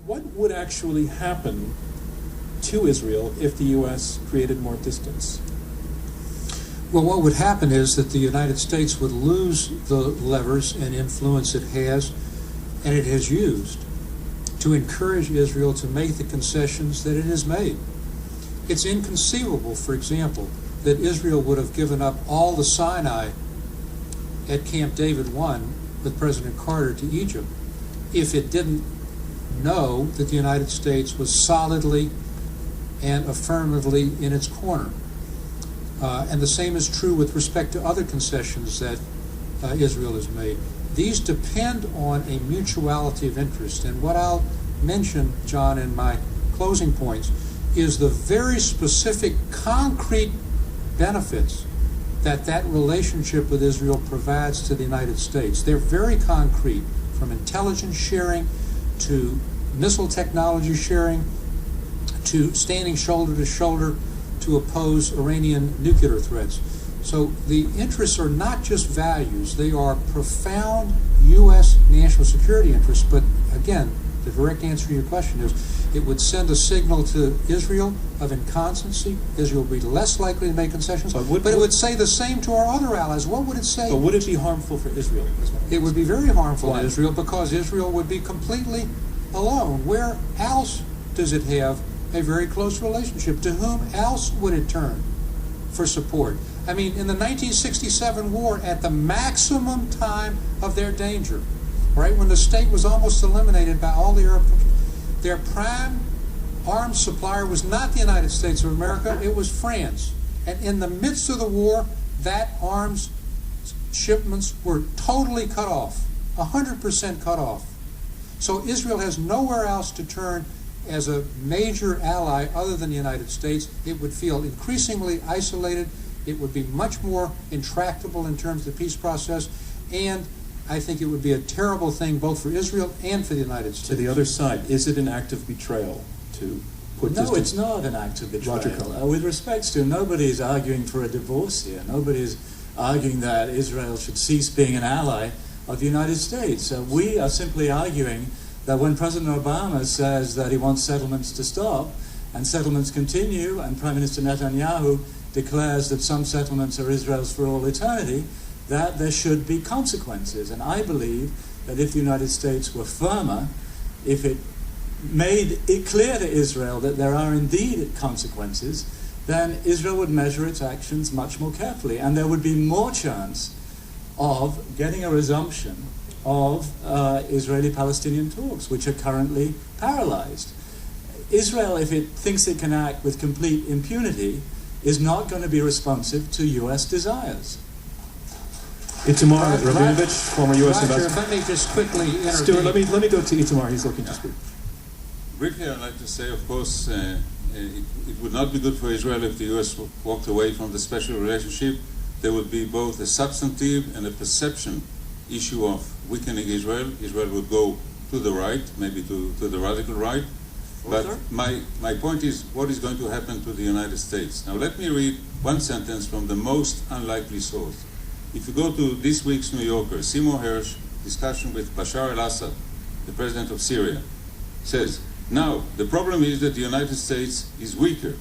What would actually happen to Israel if the U.S. created more distance? Well, what would happen is that the United States would lose the levers and influence it has, and it has used, to encourage Israel to make the concessions that it has made. It's inconceivable, for example, that Israel would have given up all the Sinai at Camp David I with President Carter to Egypt if it didn't know that the United States was solidly and affirmatively in its corner. And the same is true with respect to other concessions that Israel has made. These depend on a mutuality of interest. And what I'll mention, John, in my closing points, is the very specific, concrete benefits that relationship with Israel provides to the United States. They're very concrete, from intelligence sharing to missile technology sharing to standing shoulder to shoulder to oppose Iranian nuclear threats. So the interests are not just values, they are profound U.S. national security interests. But again, the direct answer to your question is it would send a signal to Israel of inconstancy. Israel would be less likely to make concessions. But it would say the same to our other allies. What would it say? But would it be harmful for Israel? It would be very harmful to Israel because Israel would be completely alone. Where else does it have a very close relationship? To whom else would it turn for support? I mean, in the 1967 war, at the maximum time of their danger, right, when the state was almost eliminated by all the Arab countries, their prime arms supplier was not the United States of America, it was France. And in the midst of the war, that arms shipments were totally cut off, 100% cut off. So Israel has nowhere else to turn as a major ally other than the United States. It would feel increasingly isolated. It would be much more intractable in terms of the peace process, and I think it would be a terrible thing both for Israel and for the United States. To the other side, is it an act of betrayal to put this? No, it's not an act of betrayal. With respect to, nobody is arguing for a divorce here. Nobody is arguing that Israel should cease being an ally of the United States. We are simply arguing that when President Obama says that he wants settlements to stop, and settlements continue, and Prime Minister Netanyahu declares that some settlements are Israel's for all eternity, that there should be consequences. And I believe that if the United States were firmer, if it made it clear to Israel that there are indeed consequences, then Israel would measure its actions much more carefully, and there would be more chance of getting a resumption of Israeli-Palestinian talks, which are currently paralyzed. Israel, if it thinks it can act with complete impunity, is not going to be responsive to U.S. desires. Itamar Rabinovich, former U.S. ambassador. Let me just quickly intervene. Stuart, let me go to Itamar. He's looking to speak. Briefly, I'd like to say, of course, it would not be good for Israel if the U.S. walked away from the special relationship. There would be both a substantive and a perception issue of weakening Israel. Israel would go to the right, maybe to the radical right. But my point is, what is going to happen to the United States? Now, let me read one sentence from the most unlikely source. If you go to this week's New Yorker, Seymour Hersh, discussion with Bashar al-Assad, the president of Syria, says, now, the problem is that the United States is weaker,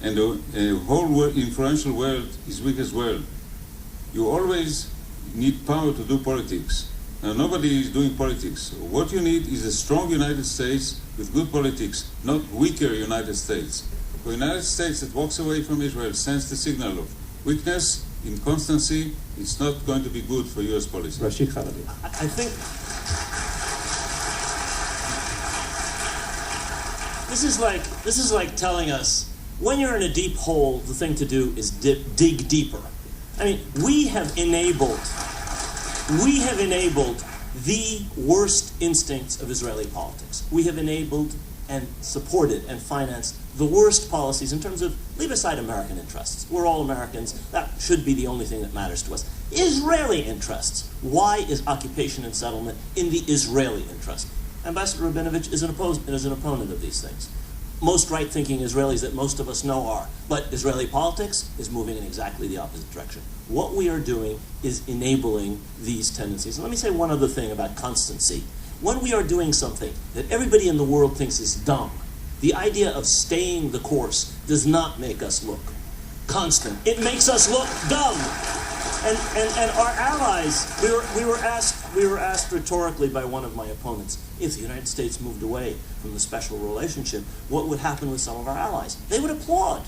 and the whole influential world is weak as well. You always need power to do politics. Now, nobody is doing politics. What you need is a strong United States with good politics, not weaker United States. For a United States that walks away from Israel sends the signal of weakness, inconstancy. It's not going to be good for U.S. policy. Rashid Khalidi. I think this is like telling us when you're in a deep hole, the thing to do is dig deeper. I mean, we have enabled the worst instincts of Israeli politics. We have enabled and supported and financed the worst policies in terms of, leave aside American interests. We're all Americans. That should be the only thing that matters to us. Israeli interests. Why is occupation and settlement in the Israeli interest? Ambassador Rabinovich is an opponent of these things. Most right-thinking Israelis that most of us know are. But Israeli politics is moving in exactly the opposite direction. What we are doing is enabling these tendencies. And let me say one other thing about constancy. When we are doing something that everybody in the world thinks is dumb, the idea of staying the course does not make us look constant. It makes us look dumb. And our allies, we were asked rhetorically by one of my opponents, if the United States moved away from the special relationship, what would happen with some of our allies? They would applaud.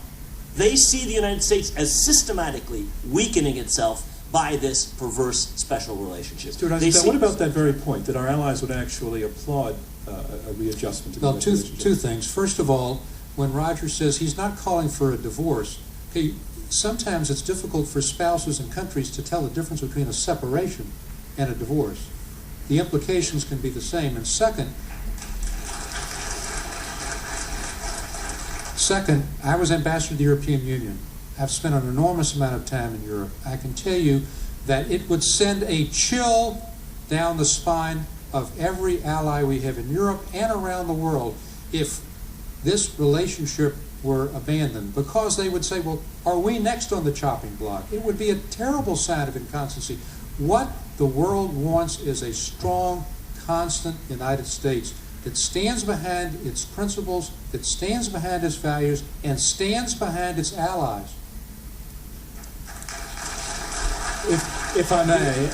They see the United States as systematically weakening itself by this perverse special relationship. What about that very point, that our allies would actually applaud a readjustment to the Well, two things. First of all, when Roger says he's not calling for a divorce, okay, sometimes it's difficult for spouses and countries to tell the difference between a separation and a divorce. The implications can be the same. And second, I was ambassador to the European Union. I've spent an enormous amount of time in Europe. I can tell you that it would send a chill down the spine of every ally we have in Europe and around the world if this relationship were abandoned, because they would say, well, are we next on the chopping block? It would be a terrible sign of inconstancy. What the world wants is a strong, constant United States that stands behind its principles, that stands behind its values, and stands behind its allies. If I may,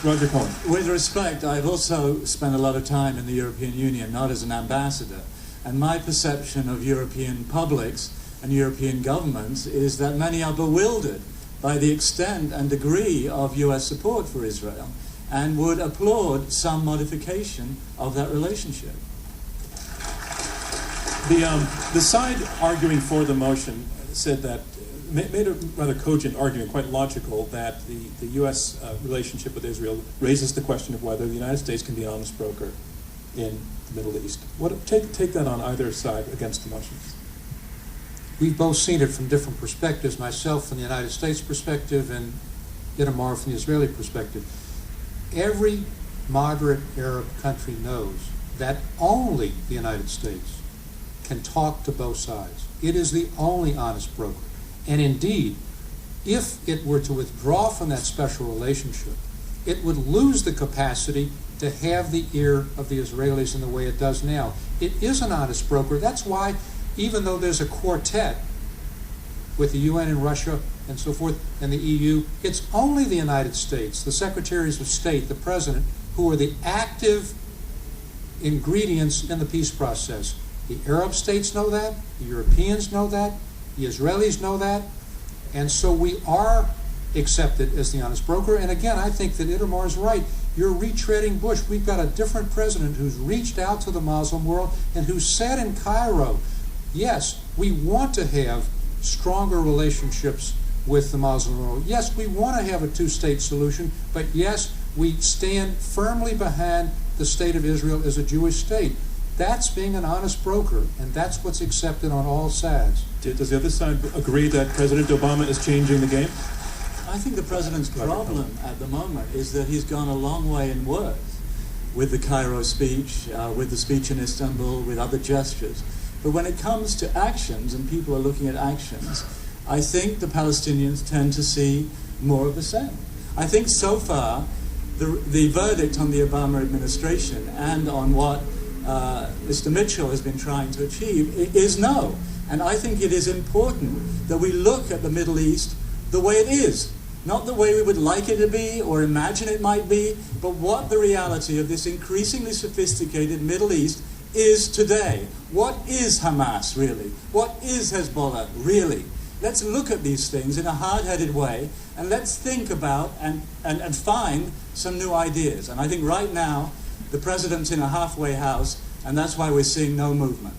Roger Cohen. with respect, I've also spent a lot of time in the European Union, not as an ambassador, and my perception of European publics and European governments is that many are bewildered by the extent and degree of U.S. support for Israel and would applaud some modification of that relationship. The side arguing for the motion said that, made a rather cogent argument, quite logical, that the U.S. Relationship with Israel raises the question of whether the United States can be an honest broker in the Middle East. Take that on either side against the motion. We've both seen it from different perspectives, myself from the United States perspective and Itamar from the Israeli perspective. Every moderate Arab country knows that only the United States can talk to both sides. It is the only honest broker. And indeed, if it were to withdraw from that special relationship, it would lose the capacity to have the ear of the Israelis in the way it does now. It is an honest broker. That's why, even though there's a quartet with the UN and Russia and so forth and the EU, it's only the United States, the secretaries of state, the president, who are the active ingredients in the peace process. The Arab states know that, the Europeans know that, the Israelis know that, and so we are accepted as the honest broker. And again, I think that Itamar is right. You're retreading Bush. We've got a different president who's reached out to the Muslim world and who said in Cairo, yes, we want to have stronger relationships with the Muslim world. Yes, we want to have a two-state solution, but yes, we stand firmly behind the state of Israel as a Jewish state. That's being an honest broker, and that's what's accepted on all sides. Does the other side agree that President Obama is changing the game? I think the president's problem at the moment is that he's gone a long way in words with the Cairo speech, with the speech in Istanbul, with other gestures. But when it comes to actions, and people are looking at actions, I think the Palestinians tend to see more of the same. I think so far, the verdict on the Obama administration and on what Mr. Mitchell has been trying to achieve is no. And I think it is important that we look at the Middle East the way it is. Not the way we would like it to be or imagine it might be, but what the reality of this increasingly sophisticated Middle East is today. What is Hamas really? What is Hezbollah really? Let's look at these things in a hard-headed way and let's think about and find some new ideas. And I think right now the president's in a halfway house, and that's why we're seeing no movement.